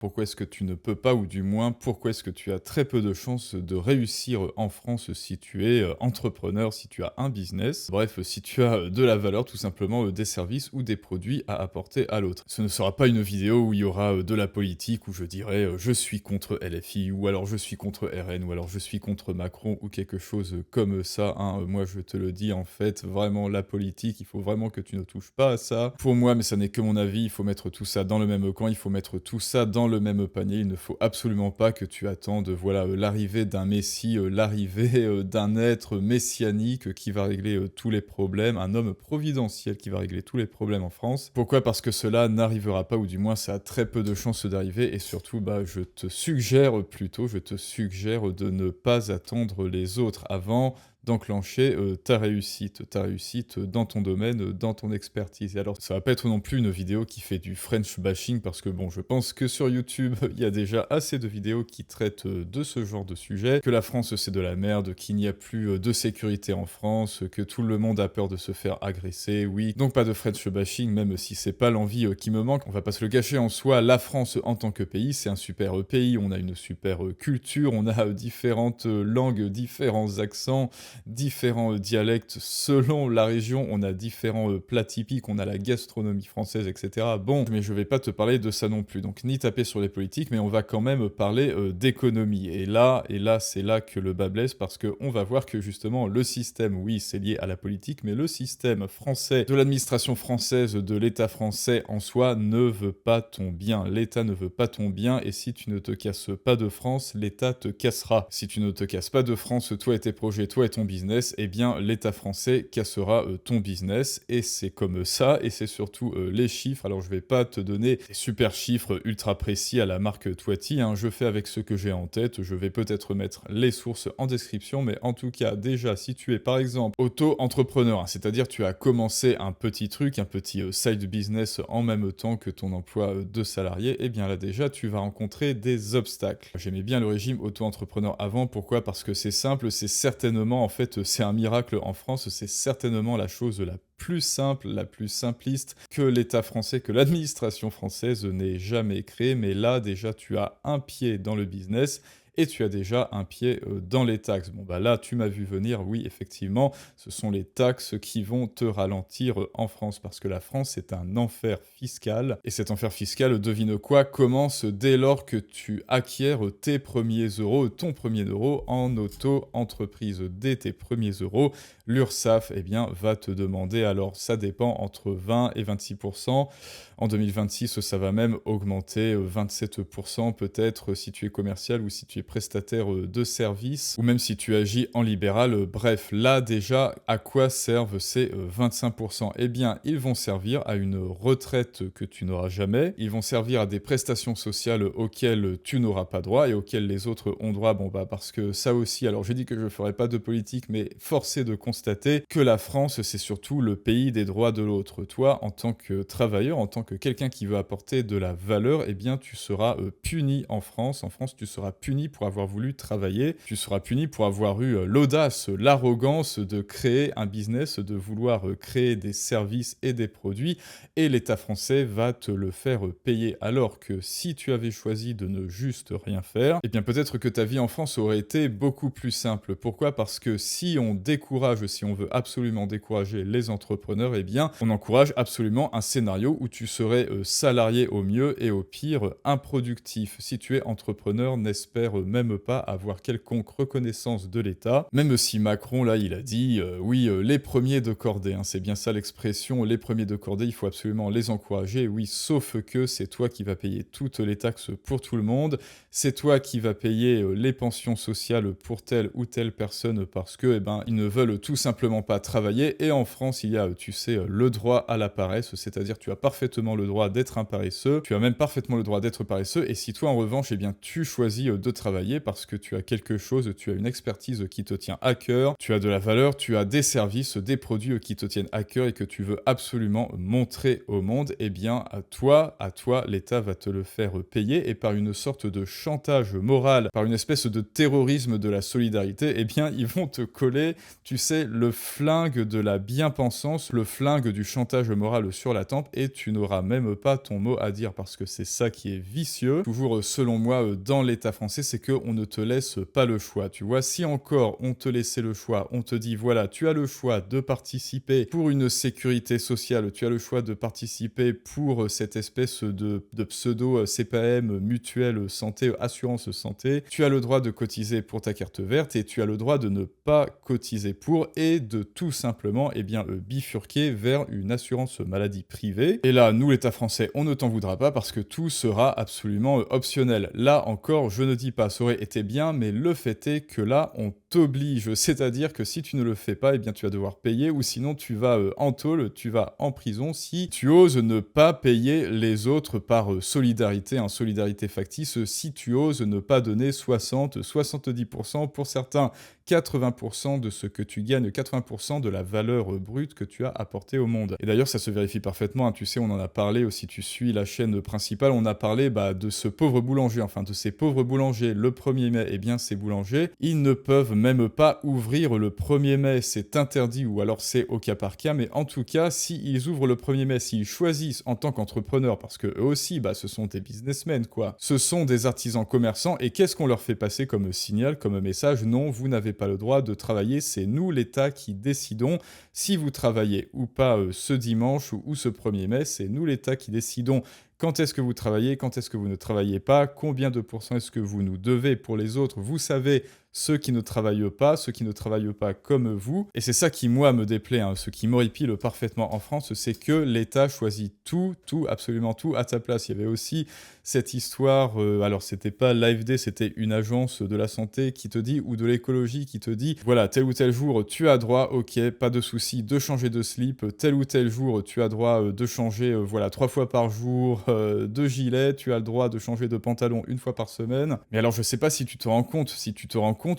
Pourquoi est-ce que tu ne peux pas ou du moins pourquoi est-ce que tu as très peu de chances de réussir en France si tu es entrepreneur, si tu as un business, bref, si tu as de la valeur tout simplement, des services ou des produits à apporter à l'autre. Ce ne sera pas une vidéo où il y aura de la politique, où je dirais je suis contre LFI, ou alors je suis contre RN, ou alors je suis contre Macron, ou quelque chose comme ça, hein. Moi je te le dis en fait, vraiment la politique, il faut vraiment que tu ne touches pas à ça. Pour moi, mais ça n'est que mon avis, il faut mettre tout ça dans le même camp, il faut mettre tout ça dans le même panier. Il ne faut absolument pas que tu attendes, voilà, l'arrivée d'un messie, l'arrivée, d'un être messianique qui va régler, tous les problèmes, un homme providentiel qui va régler tous les problèmes en France. Pourquoi? Parce que cela n'arrivera pas, ou du moins ça a très peu de chances d'arriver et surtout, bah, je te suggère plutôt, je te suggère de ne pas attendre les autres avant d'enclencher, ta réussite dans ton domaine, dans ton expertise. Et alors, ça va pas être non plus une vidéo qui fait du French bashing parce que bon, je pense que sur YouTube, il y a déjà assez de vidéos qui traitent, de ce genre de sujet, que la France c'est de la merde, qu'il n'y a plus, de sécurité en France, que tout le monde a peur de se faire agresser, oui. Donc pas de French bashing, même si c'est pas l'envie, qui me manque. On va pas se le cacher, en soi, la France en tant que pays, c'est un super, pays, on a une super, culture, on a, différentes, langues, différents accents, différents dialectes selon la région, on a différents plats typiques, on a la gastronomie française, etc. Bon, mais je vais pas te parler de ça non plus, donc ni taper sur les politiques, mais on va quand même parler d'économie. Et là, c'est là que le bas blesse, parce qu'on va voir que justement, le système, oui, c'est lié à la politique, mais le système français, de l'administration française, de l'État français en soi, ne veut pas ton bien. L'État ne veut pas ton bien, et si tu ne te casses pas de France, l'État te cassera. Si tu ne te casses pas de France, toi et tes projets, toi et ton business, eh bien l'État français cassera ton business, et c'est comme ça, et c'est surtout les chiffres. Alors je vais pas te donner des super chiffres ultra précis à la marque Toiti, hein. Je fais avec ce que j'ai en tête, je vais peut-être mettre les sources en description, mais en tout cas déjà si tu es par exemple auto-entrepreneur, hein, c'est-à-dire tu as commencé un petit truc, un petit side business en même temps que ton emploi de salarié, eh bien là déjà tu vas rencontrer des obstacles. J'aimais bien le régime auto-entrepreneur avant, pourquoi? Parce que c'est simple, c'est certainement en fait, c'est un miracle en France, c'est certainement la chose la plus simple, la plus simpliste que l'État français, que l'administration française n'ait jamais créée. Mais là, déjà, tu as un pied dans le business et tu as déjà un pied dans les taxes. Bon, bah là, tu m'as vu venir, oui, effectivement, ce sont les taxes qui vont te ralentir en France, parce que la France, c'est un enfer fiscal. Et cet enfer fiscal, devine quoi, commence dès lors que tu acquiers tes premiers euros, ton premier euro en auto-entreprise. Dès tes premiers euros, l'URSSAF, eh bien, va te demander, alors ça dépend, entre 20 et 26%. En 2026, ça va même augmenter, 27% peut-être si tu es commercial ou si tu es prestataire, de services, ou même si tu agis en libéral. Bref, là déjà, à quoi servent ces, 25%? Eh bien, ils vont servir à une retraite que tu n'auras jamais, ils vont servir à des prestations sociales auxquelles tu n'auras pas droit et auxquelles les autres ont droit. Bon, bah, parce que ça aussi, alors j'ai dit que je ferais pas de politique, mais force est de constater que la France, c'est surtout le pays des droits de l'autre. Toi, en tant que travailleur, en tant que quelqu'un qui veut apporter de la valeur, eh bien, tu seras puni en France. En France, tu seras puni pour avoir voulu travailler. Tu seras puni pour avoir eu l'audace, l'arrogance de créer un business, de vouloir créer des services et des produits. Et l'État français va te le faire payer. Alors que si tu avais choisi de ne juste rien faire, eh bien, peut-être que ta vie en France aurait été beaucoup plus simple. Pourquoi? Parce que si on décourage, si on veut absolument décourager les entrepreneurs, eh bien, on encourage absolument un scénario où tu serais salarié au mieux et au pire improductif. Si tu es entrepreneur, n'espère même pas avoir quelconque reconnaissance de l'État, même si Macron, là, il a dit oui, les premiers de cordée, hein, c'est bien ça l'expression, les premiers de cordée, il faut absolument les encourager, oui, sauf que c'est toi qui vas payer toutes les taxes pour tout le monde, c'est toi qui vas payer les pensions sociales pour telle ou telle personne parce que, eh ben, ils ne veulent tout simplement pas travailler. Et en France, il y a, tu sais, le droit à la paresse, c'est-à-dire tu as parfaitement le droit d'être un paresseux, tu as même parfaitement le droit d'être paresseux. Et si toi, en revanche, eh bien, tu choisis de travailler travailler parce que tu as quelque chose, tu as une expertise qui te tient à cœur, tu as de la valeur, tu as des services, des produits qui te tiennent à cœur et que tu veux absolument montrer au monde, eh bien, à toi, l'État va te le faire payer et par une sorte de chantage moral, par une espèce de terrorisme de la solidarité, eh bien, ils vont te coller, tu sais, le flingue de la bien-pensance, le flingue du chantage moral sur la tempe et tu n'auras même pas ton mot à dire parce que c'est ça qui est vicieux. Toujours, selon moi, dans l'État français, c'est qu'on ne te laisse pas le choix. Tu vois, si encore on te laissait le choix, on te dit, voilà, tu as le choix de participer pour une sécurité sociale, tu as le choix de participer pour cette espèce de pseudo CPAM, mutuelle santé, assurance santé, tu as le droit de cotiser pour ta carte verte et tu as le droit de ne pas cotiser pour et de tout simplement, eh bien, bifurquer vers une assurance maladie privée. Et là, nous, l'État français, on ne t'en voudra pas parce que tout sera absolument optionnel. Là encore, je ne dis pas, ça aurait été bien, mais le fait est que là, on t'oblige, c'est-à-dire que si tu ne le fais pas, eh bien, tu vas devoir payer ou sinon tu vas en tôle, tu vas en prison si tu oses ne pas payer les autres par solidarité, solidarité factice, si tu oses ne pas donner 60, 70%, pour certains 80% de ce que tu gagnes, 80% de la valeur brute que tu as apportée au monde. Et d'ailleurs, ça se vérifie parfaitement, hein, tu sais, on en a parlé aussi, tu suis la chaîne principale, on a parlé de ce pauvre boulanger, enfin de ces pauvres boulangers, le 1er mai, eh bien ces boulangers, ils ne peuvent même pas ouvrir le 1er mai, c'est interdit ou alors c'est au cas par cas, mais en tout cas, s'ils ouvrent le 1er mai, s'ils choisissent en tant qu'entrepreneurs, parce que eux aussi, ce sont des businessmen, quoi, ce sont des artisans commerçants, et qu'est-ce qu'on leur fait passer comme signal, comme message? Non, vous n'avez pas le droit de travailler, c'est nous, l'État, qui décidons si vous travaillez ou pas ce dimanche ou ce 1er mai, c'est nous, l'État, qui décidons quand est-ce que vous travaillez, quand est-ce que vous ne travaillez pas, combien de pourcents est-ce que vous nous devez pour les autres, vous savez, ceux qui ne travaillent pas comme vous. Et c'est ça qui, moi, me déplaît, hein, ce qui m'horripile parfaitement en France, c'est que l'État choisit tout, absolument tout à ta place. Il y avait aussi cette histoire, alors c'était pas l'AFD, c'était une agence de la santé qui te dit, ou de l'écologie qui te dit, voilà, tel ou tel jour, tu as droit, ok, pas de souci, de changer de slip, tel ou tel jour, tu as droit de changer, voilà, 3 fois par jour, de gilet, tu as le droit de changer de pantalon 1 fois par semaine. Mais alors, je sais pas si tu te rends compte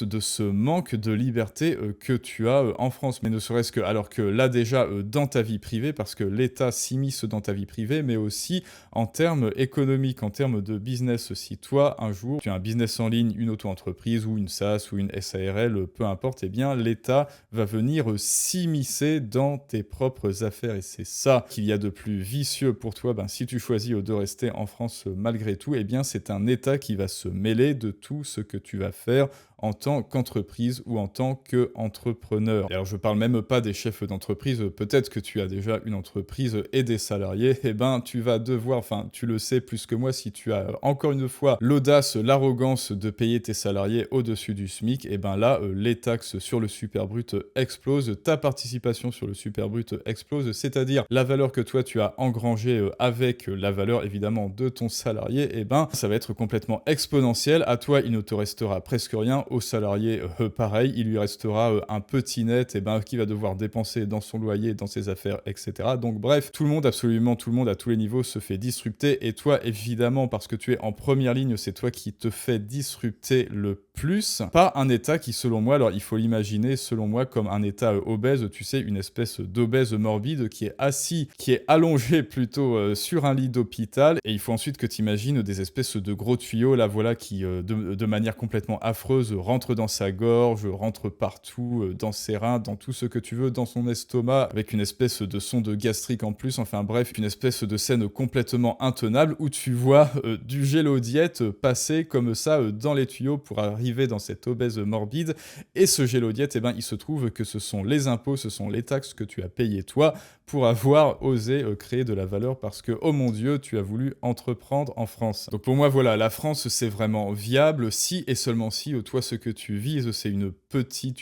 de ce manque de liberté que tu as en France, mais ne serait-ce que, alors que là déjà, dans ta vie privée, parce que l'État s'immisce dans ta vie privée, mais aussi en termes économiques, en termes de business. Si toi, un jour, tu as un business en ligne, une auto-entreprise ou une SaaS ou une SARL, peu importe, eh bien, l'État va venir s'immiscer dans tes propres affaires. Et c'est ça qu'il y a de plus vicieux pour toi. Si tu choisis de rester en France malgré tout, eh bien, c'est un État qui va se mêler de tout ce que tu vas faire en tant qu'entreprise ou en tant qu'entrepreneur. Et alors, je parle même pas des chefs d'entreprise, peut-être que tu as déjà une entreprise et des salariés, eh ben, tu vas devoir, enfin, tu le sais plus que moi, si tu as encore une fois l'audace, l'arrogance de payer tes salariés au-dessus du SMIC, eh ben là, les taxes sur le superbrut explosent, ta participation sur le superbrut explose, c'est-à-dire la valeur que toi tu as engrangée avec la valeur évidemment de ton salarié, eh ben, ça va être complètement exponentiel. À toi, il ne te restera presque rien. Au salarié, pareil, il lui restera un petit net qui va devoir dépenser dans son loyer, dans ses affaires, etc. Donc bref, tout le monde, absolument tout le monde, à tous les niveaux, se fait disrupter. Et toi, évidemment, parce que tu es en première ligne, c'est toi qui te fais disrupter le plus par un État qui, selon moi, alors il faut l'imaginer, selon moi, comme un État obèse, tu sais, une espèce d'obèse morbide qui est assis, qui est allongé plutôt sur un lit d'hôpital. Et il faut ensuite que tu imagines des espèces de gros tuyaux, là, voilà, qui, de manière complètement affreuse, rentre dans sa gorge, rentre partout, dans ses reins, dans tout ce que tu veux, dans son estomac, avec une espèce de sonde gastrique en plus, enfin bref, une espèce de scène complètement intenable où tu vois du gélodiète passer comme ça dans les tuyaux pour arriver dans cette obèse morbide. Et ce gélodiète, il se trouve que ce sont les impôts, ce sont les taxes que tu as payées toi pour avoir osé créer de la valeur parce que, oh mon Dieu, tu as voulu entreprendre en France. Donc pour moi, voilà, la France, c'est vraiment viable si et seulement si toi, ce que tu vises, c'est une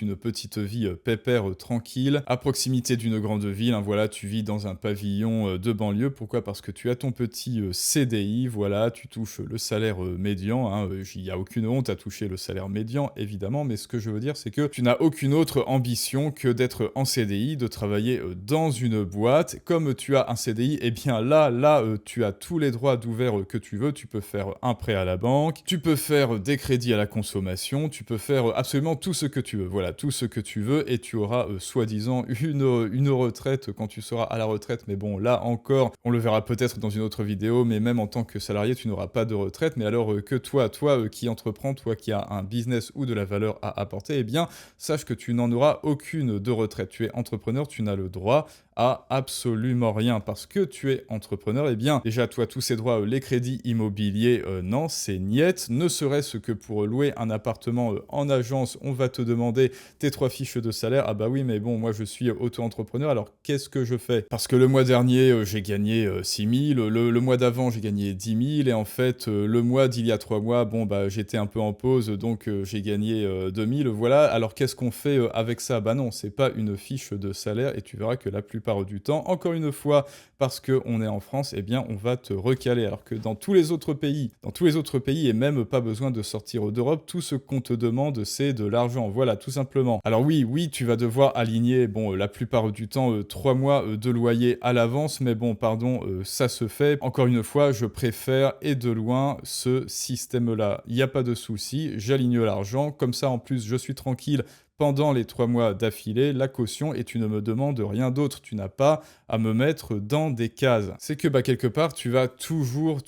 une petite vie pépère, tranquille, à proximité d'une grande ville, hein, voilà, tu vis dans un pavillon de banlieue. Pourquoi? Parce que tu as ton petit CDI, voilà, tu touches le salaire médian, hein, il n'y a aucune honte à toucher le salaire médian, évidemment, mais ce que je veux dire, c'est que tu n'as aucune autre ambition que d'être en CDI, de travailler dans une boîte. Comme tu as un CDI, eh bien là, tu as tous les droits d'ouvert que tu veux. Tu peux faire un prêt à la banque, tu peux faire des crédits à la consommation, tu peux faire absolument tout ce que tu veux. Voilà, tout ce que tu veux et tu auras soi-disant une retraite quand tu seras à la retraite. Mais bon, là encore, on le verra peut-être dans une autre vidéo, mais même en tant que salarié, tu n'auras pas de retraite. Mais alors que toi qui entreprends, toi qui as un business ou de la valeur à apporter, eh bien, sache que tu n'en auras aucune de retraite. Tu es entrepreneur, tu n'as le droit à absolument rien parce que tu es entrepreneur. Eh bien, déjà, toi, tous ces droits, les crédits immobiliers, non, c'est niette. Ne serait-ce que pour louer un appartement en agence, on va te demander tes 3 fiches de salaire. Ah bah oui, mais bon, moi, je suis auto-entrepreneur, alors qu'est-ce que je fais? Parce que le mois dernier, j'ai gagné 6 000, le mois d'avant, j'ai gagné 10 000, et en fait, le mois d'il y a 3 mois, bon, bah, j'étais un peu en pause, donc j'ai gagné 2 000, voilà. Alors qu'est-ce qu'on fait avec ça? Bah non, c'est pas une fiche de salaire, et tu verras que la plupart du temps, encore une fois, parce qu'on est en France, eh bien, on va te recaler. Alors que dans tous les autres pays, et même pas besoin de sortir d'Europe, tout ce qu'on te demande, c'est de l'argent. Voilà, tout simplement. Alors oui, tu vas devoir aligner, bon, la plupart du temps, 3 mois de loyer à l'avance, mais bon, pardon, ça se fait. Encore une fois, je préfère, et de loin, ce système-là. Il n'y a pas de souci, j'aligne l'argent, comme ça, en plus, je suis tranquille pendant les 3 mois d'affilée, la caution, et tu ne me demandes rien d'autre. Tu n'as pas à me mettre dans des cases. C'est que, bah, quelque part, tu vas toujours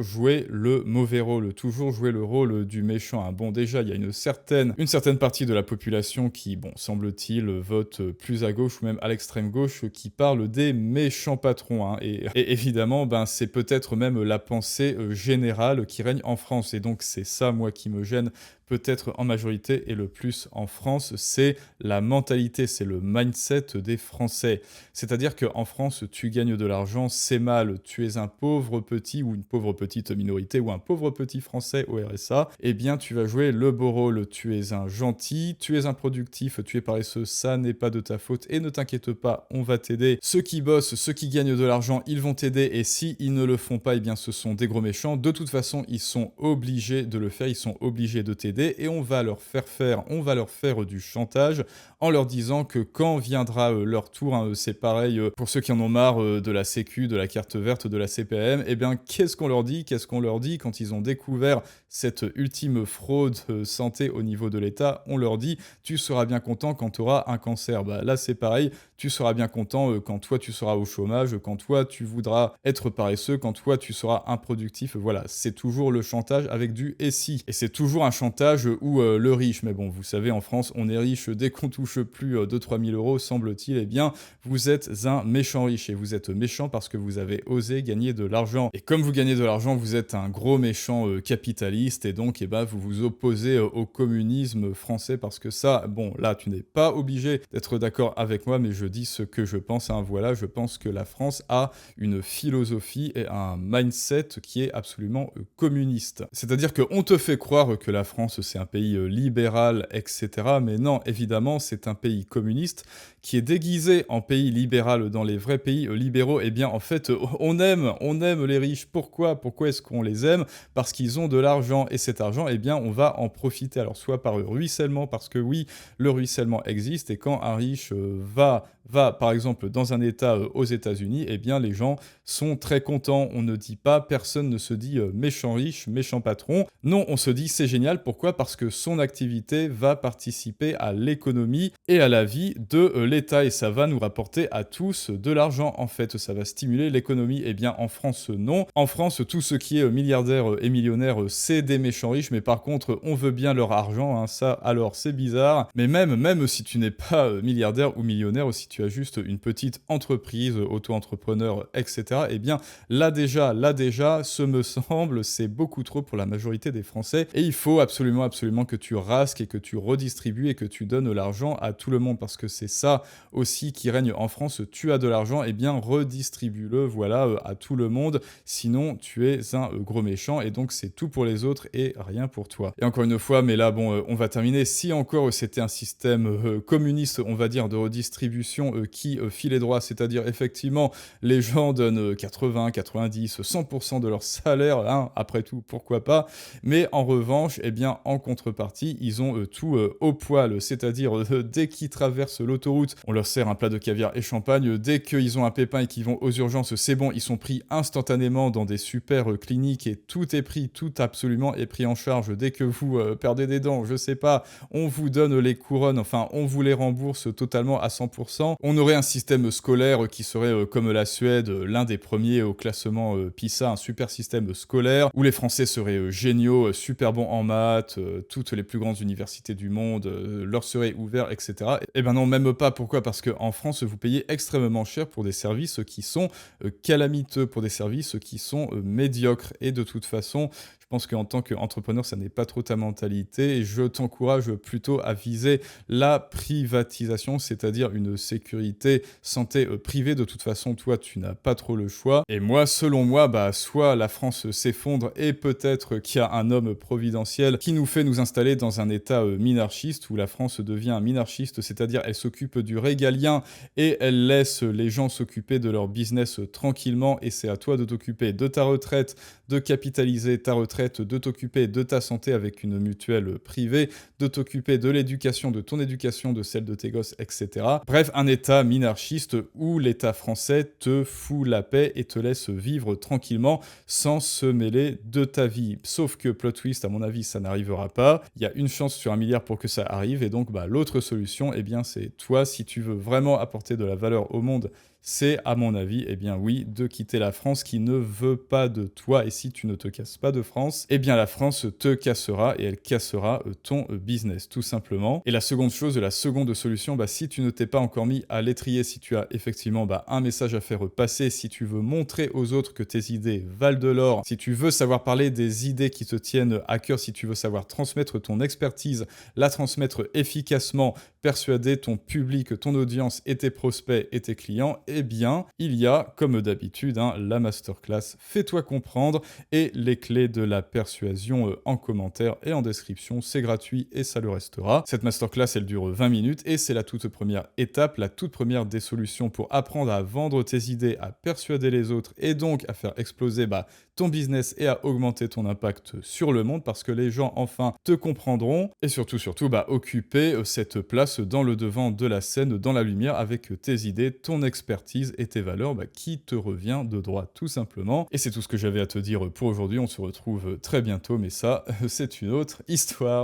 jouer le mauvais rôle, toujours jouer le rôle du méchant, hein. Bon, déjà, il y a une certaine partie de la population qui, bon, semble-t-il, vote plus à gauche ou même à l'extrême gauche, qui parle des méchants patrons, hein. Et évidemment, ben, c'est peut-être même la pensée générale qui règne en France. Et donc, c'est ça, moi, qui me gêne peut-être en majorité et le plus en France, c'est la mentalité, c'est le mindset des Français. C'est-à-dire qu'en France, tu gagnes de l'argent, c'est mal, tu es un pauvre petit ou une pauvre petite minorité ou un pauvre petit Français au RSA, eh bien tu vas jouer le beau rôle, tu es un gentil, tu es un productif, tu es paresseux, ça n'est pas de ta faute et ne t'inquiète pas, on va t'aider. Ceux qui bossent, ceux qui gagnent de l'argent, ils vont t'aider et si ils ne le font pas, eh bien ce sont des gros méchants. De toute façon, ils sont obligés de le faire, ils sont obligés de t'aider et on va leur faire du chantage en leur disant que quand viendra leur tour, hein, c'est pareil pour ceux qui en ont marre de la sécu, de la carte verte, de la CPM, eh bien qu'est-ce qu'on leur dit quand ils ont découvert cette ultime fraude santé au niveau de l'État? On leur dit tu seras bien content quand tu auras un cancer. Bah, là c'est pareil, tu seras bien content quand toi tu seras au chômage, quand toi tu voudras être paresseux, quand toi tu seras improductif. Voilà, c'est toujours le chantage avec du et si. Et c'est toujours un chantage où le riche, mais bon, vous savez, en France, on est riche dès qu'on touche plus de 3 000 euros, semble-t-il, eh bien, vous êtes un méchant riche, et vous êtes méchant parce que vous avez osé gagner de l'argent. Et comme vous gagnez de l'argent, vous êtes un gros méchant capitaliste, et donc, eh ben, vous vous opposez au communisme français, parce que ça, bon, là, tu n'es pas obligé d'être d'accord avec moi, mais je dis ce que je pense, hein, voilà, je pense que la France a une philosophie et un mindset qui est absolument communiste. C'est-à-dire qu'on te fait croire que la France, c'est un pays libéral, etc. Mais non, évidemment, c'est un pays communiste qui est déguisé en pays libéral. Dans les vrais pays libéraux, eh bien, en fait, on aime les riches. Pourquoi est-ce qu'on les aime? Parce qu'ils ont de l'argent, et cet argent, eh bien, on va en profiter. Alors, soit par ruissellement, parce que oui, le ruissellement existe, et quand un riche va, par exemple, dans un État aux États-Unis, eh bien, les gens sont très contents. On ne dit pas, personne ne se dit méchant riche, méchant patron. Non, on se dit c'est génial. Pourquoi? Parce que son activité va participer à l'économie et à la vie de l'État, et ça va nous rapporter à tous de l'argent. En fait, ça va stimuler l'économie. Eh bien, en France, non. En France, tout ce qui est milliardaire et millionnaire, c'est des méchants riches, mais par contre, on veut bien leur argent, hein. Ça, alors, c'est bizarre. Mais même si tu n'es pas milliardaire ou millionnaire, ou si tu as juste une petite entreprise, auto-entrepreneur, etc., eh bien, là déjà, ce me semble, c'est beaucoup trop pour la majorité des Français, et il faut absolument absolument, absolument que tu rasques et que tu redistribues et que tu donnes l'argent à tout le monde parce que c'est ça aussi qui règne en France. Tu as de l'argent, eh bien redistribue-le, voilà, à tout le monde. Sinon, tu es un gros méchant et donc c'est tout pour les autres et rien pour toi. Et encore une fois, mais là, bon, on va terminer. Si encore c'était un système communiste, on va dire, de redistribution qui filait droit, c'est-à-dire effectivement, les gens donnent 80, 90, 100% de leur salaire, hein, après tout, pourquoi pas. Mais en revanche, eh bien, en contrepartie, ils ont tout au poil, c'est-à-dire dès qu'ils traversent l'autoroute, on leur sert un plat de caviar et champagne. Dès qu'ils ont un pépin et qu'ils vont aux urgences, c'est bon, ils sont pris instantanément dans des super cliniques et tout est pris, tout absolument est pris en charge. Dès que vous perdez des dents, je sais pas, on vous donne les couronnes, enfin, on vous les rembourse totalement à 100%. On aurait un système scolaire qui serait comme la Suède, l'un des premiers au classement PISA, un super système scolaire où les Français seraient géniaux, super bons en maths, toutes les plus grandes universités du monde leur seraient ouvertes, etc. Et ben non, même pas. Pourquoi? Parce qu'en France, vous payez extrêmement cher pour des services qui sont calamiteux, pour des services qui sont médiocres. Et de toute façon, je pense qu'en tant qu'entrepreneur, ça n'est pas trop ta mentalité et je t'encourage plutôt à viser la privatisation, c'est-à-dire une sécurité santé privée. De toute façon, toi, tu n'as pas trop le choix. Et moi, selon moi, bah, soit la France s'effondre et peut-être qu'il y a un homme providentiel qui nous fait nous installer dans un état minarchiste où la France devient minarchiste, c'est-à-dire elle s'occupe du régalien et elle laisse les gens s'occuper de leur business tranquillement et c'est à toi de t'occuper de ta retraite, de capitaliser ta retraite, de t'occuper de ta santé avec une mutuelle privée, de t'occuper de l'éducation, de ton éducation, de celle de tes gosses, etc. Bref, un état minarchiste où l'état français te fout la paix et te laisse vivre tranquillement sans se mêler de ta vie. Sauf que, plot twist, à mon avis, ça n'arrivera pas. Il y a une chance sur 1 milliard pour que ça arrive et donc bah, l'autre solution, eh bien, c'est toi, si tu veux vraiment apporter de la valeur au monde, c'est, à mon avis, eh bien oui, de quitter la France qui ne veut pas de toi. Et si tu ne te casses pas de France, eh bien la France te cassera et elle cassera ton business, tout simplement. Et la seconde chose, la seconde solution, bah, si tu ne t'es pas encore mis à l'étrier, si tu as effectivement bah, un message à faire passer, si tu veux montrer aux autres que tes idées valent de l'or, si tu veux savoir parler des idées qui te tiennent à cœur, si tu veux savoir transmettre ton expertise, la transmettre efficacement, persuader ton public, ton audience et tes prospects et tes clients, eh bien, il y a, comme d'habitude, la masterclass Fais-toi comprendre et les clés de la persuasion en commentaire et en description. C'est gratuit et ça le restera. Cette masterclass, elle dure 20 minutes et c'est la toute première étape, la toute première des solutions pour apprendre à vendre tes idées, à persuader les autres et donc à faire exploser ton business et à augmenter ton impact sur le monde parce que les gens, enfin, te comprendront et surtout, occuper cette place dans le devant de la scène, dans la lumière avec tes idées, ton expertise et tes valeurs qui te revient de droit tout simplement. Et c'est tout ce que j'avais à te dire pour aujourd'hui. On se retrouve très bientôt, mais ça, c'est une autre histoire.